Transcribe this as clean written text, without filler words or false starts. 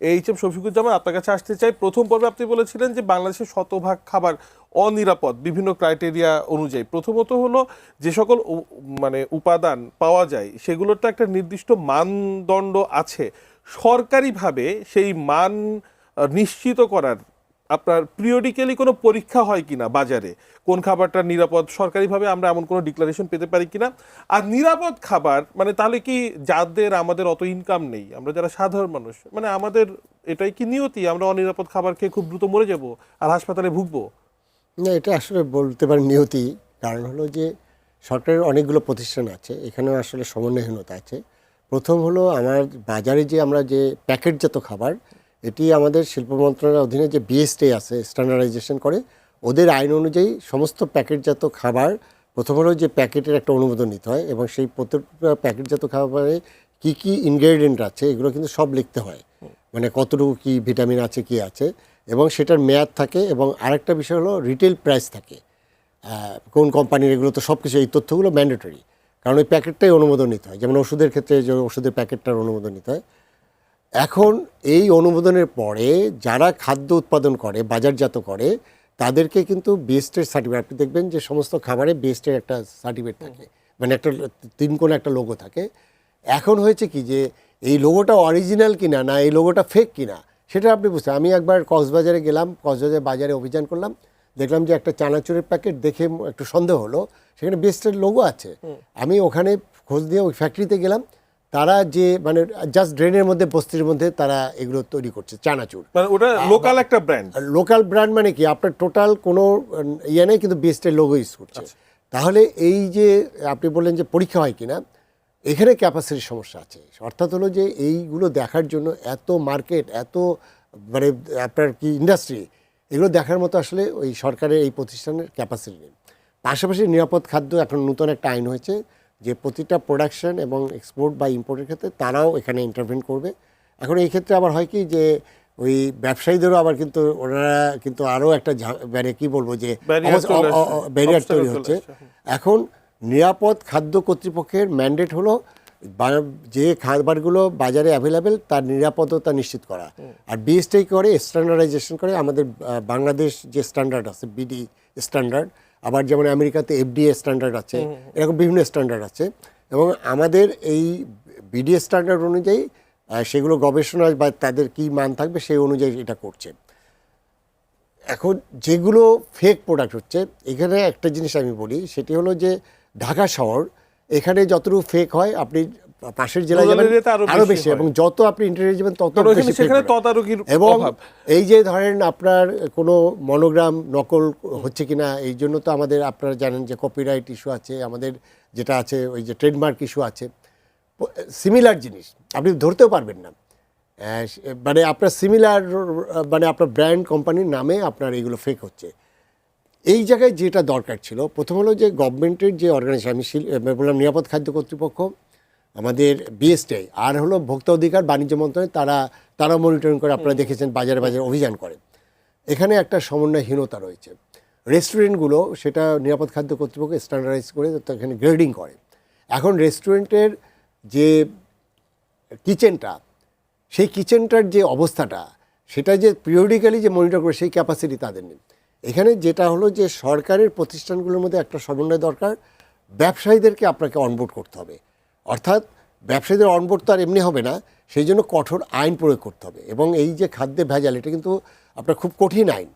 H M Shafiquzzaman, আপনার কাছে আসতে চাই। প্রথম পর্বে আপনি বলেছিলেন যে বাংলাদেশের শতভাগ খাবার অনিরাপদ বিভিন্ন ক্রাইটেরিয়া অনুযায়ী। প্রথমত হলো যে সকল মানে উপাদান পাওয়া যায় সেগুলোর তো একটা নির্দিষ্ট মানদণ্ড আছে। সরকারিভাবে সেই মান নিশ্চিত করার আপনার পিরিয়ডিক্যালি কোনো পরীক্ষা হয় কিনা বাজারে কোন খাবারটা নিরাপদ, সরকারিভাবে আমরা এমন কোনো ডিক্লারেশন পেতে পারি কিনা? আর নিরাপদ খাবার মানে তাহলে কি যাদের আমাদের অত ইনকাম নেই, আমরা যারা সাধারণ মানুষ, মানে আমাদের এটাই কি নিয়তি আমরা অনিরাপদ খাবার খেয়ে খুব দ্রুত মরে যাব আর হাসপাতালে ভুগবো? না, এটা আসলে বলতে পারেন নিয়তি। কারণ হলো যে সরকারের অনেকগুলো প্রতিষ্ঠান আছে, এখানেও আসলে সমন্বয়হীনতা আছে। প্রথম হলো আমার বাজারে যে আমরা যে প্যাকেটজাত খাবার, এটি আমাদের শিল্প মন্ত্রণালয়ের অধীনে যে বিএসটি আছে স্ট্যান্ডার্ডাইজেশন করে, ওদের আইন অনুযায়ী সমস্ত প্যাকেটজাত খাবার প্রথম হলো যে প্যাকেটের একটা অনুমোদন নিতে হয় এবং সেই প্রত্যেক প্যাকেটজাত খাবারে কী কী ইনগ্রেডিয়েন্ট আছে এগুলো কিন্তু সব লিখতে হয়, মানে কতটুকু কী ভিটামিন আছে কী আছে, এবং সেটার মেয়াদ থাকে। এবং আরেকটা বিষয় হলো রিটেল প্রাইস থাকে, কোন কোম্পানির, এগুলো তো সব কিছু, এই তথ্যগুলো ম্যান্ডেটরি। কারণ ওই প্যাকেটটাই অনুমোদন নিতে হয়, যেমন ওষুধের ক্ষেত্রে যে ওষুধের প্যাকেটটার অনুমোদন নিতে হয়। এখন এই অনুমোদনের পরে যারা খাদ্য উৎপাদন করে, বাজারজাত করে, তাদেরকে কিন্তু বিএসটির সার্টিফিকেট, আপনি দেখবেন যে সমস্ত খাবারে বিএসটির একটা সার্টিফিকেট থাকে, মানে একটা তিন কোণে একটা লোগো থাকে। এখন হয়েছে কি যে এই লোগোটা অরিজিনাল কিনা না এই লোগোটা ফেক কিনা সেটা আপনি বুঝতে। আমি একবার কক্সবাজারে গেলাম, কক্সবাজার বাজারে অভিযান করলাম, দেখলাম যে একটা চানাচুরের প্যাকেট দেখে একটু সন্দেহ হলো, সেখানে বিএসটির লোগো আছে। আমি ওখানে খোঁজ দিয়ে ওই ফ্যাক্টরিতে গেলাম, তারা যে মানে জাস্ট ড্রেনের মধ্যে বস্তির মধ্যে তারা এগুলো তৈরি করছে চানাচুর, মানে ওটা লোকাল একটা ব্র্যান্ড। লোকাল ব্র্যান্ড মানে কি আপনার টোটাল কোনো ইয়ে নেই, কিন্তু বিএসটির লোগো ইউজ করছে। তাহলে এই যে আপনি বললেন যে পরীক্ষা হয় কিনা, এখানে ক্যাপাসিটির সমস্যা আছে। অর্থাৎ হলো যে এইগুলো দেখার জন্য এত মার্কেট, এত মানে আপনার কি ইন্ডাস্ট্রি, এগুলো দেখার মতো আসলে ওই সরকারের এই প্রতিষ্ঠানের ক্যাপাসিটি নেই। পাশাপাশি নিরাপদ খাদ্য এখন নতুন একটা আইন হয়েছে যে প্রতিটা প্রোডাকশন এবং এক্সপোর্ট বা ইম্পোর্টের ক্ষেত্রে তারাও এখানে ইন্টারভেন করবে। এখন এই ক্ষেত্রে আবার হয় কি যে ওই ব্যবসায়ীদেরও আবার কিন্তু ওনারা কিন্তু আরও একটা মানে কী বলবো যে ব্যারিয়ার তৈরি হচ্ছে। এখন নিরাপদ খাদ্য কর্তৃপক্ষের ম্যান্ডেট হলো যে খাবারগুলো বাজারে অ্যাভেলেবেল তার নিরাপদতা নিশ্চিত করা, আর বিএসটি করে স্ট্যান্ডার্ডাইজেশন করে। আমাদের বাংলাদেশ যে স্ট্যান্ডার্ড আছে বিডি স্ট্যান্ডার্ড, আবার যেমন আমেরিকাতে এফডিএ স্ট্যান্ডার্ড আছে, এরকম বিভিন্ন স্ট্যান্ডার্ড আছে। এবং আমাদের এই বিডি স্ট্যান্ডার্ড অনুযায়ী সেগুলো গবেষণা বা তাদের কী মান থাকবে সেই অনুযায়ী এটা করছে। এখন যেগুলো ফেক প্রোডাক্ট হচ্ছে, এখানে একটা জিনিস আমি বলি, সেটি হলো যে ঢাকা শহর, এখানে যতটুকু ফেক হয় আপনি পাশের জেলায় যাবেন আরো বেশি, এবং যত আপনি ইন্টারনেট যাবেন তত বেশি ফেক। এবং এই যে ধরেন আপনার কোনো মনোগ্রাম নকল হচ্ছে কিনা, এই জন্য তো আমাদের আপনারা জানেন যে কপিরাইট ইস্যু আছে, আমাদের যেটা আছে ওই যে ট্রেডমার্ক ইস্যু আছে। সিমিলার জিনিস আপনি ধরতেও পারবেন না, মানে আপনার সিমিলার মানে আপনার ব্র্যান্ড কোম্পানির নামে আপনার এইগুলো ফেক হচ্ছে। এই জায়গায় যেটা দরকার ছিল প্রথম হলো যে গভর্নমেন্টের যে অর্গানাইজেশন, আমি বললাম নিরাপদ খাদ্য কর্তৃপক্ষ, আমাদের বিএসটি, আর হলো ভোক্তা অধিকার বাণিজ্য মন্ত্রণালয়, তারা মনিটরিং করে, আপনারা দেখেছেন বাজারে বাজারে অভিযান করে। এখানে একটা সমন্বয়হীনতা রয়েছে। রেস্টুরেন্টগুলো সেটা নিরাপদ খাদ্য কর্তৃপক্ষ স্ট্যান্ডার্ডাইজ করে এখানে গ্রেডিং করে। এখন রেস্টুরেন্টের যে কিচেনটা, সেই কিচেনটার যে অবস্থাটা, সেটা যে পিরিয়ডিক্যালি যে মনিটর করে সেই ক্যাপাসিটি তাদের নেই। এখানে যেটা হলো যে সরকারের প্রতিষ্ঠানগুলোর মধ্যে একটা সমন্বয় দরকার, ব্যবসায়ীদেরকে আপনাকে অনবোর্ড করতে হবে। অর্থাৎ ব্যবসায়ীদের অনবোর্ড তো আর এমনি হবে না, সেই জন্য কঠোর আইন প্রয়োগ করতে হবে। এবং এই যে খাদ্যে ভেজাল, এটা কিন্তু আপনার খুব কঠিন আইন,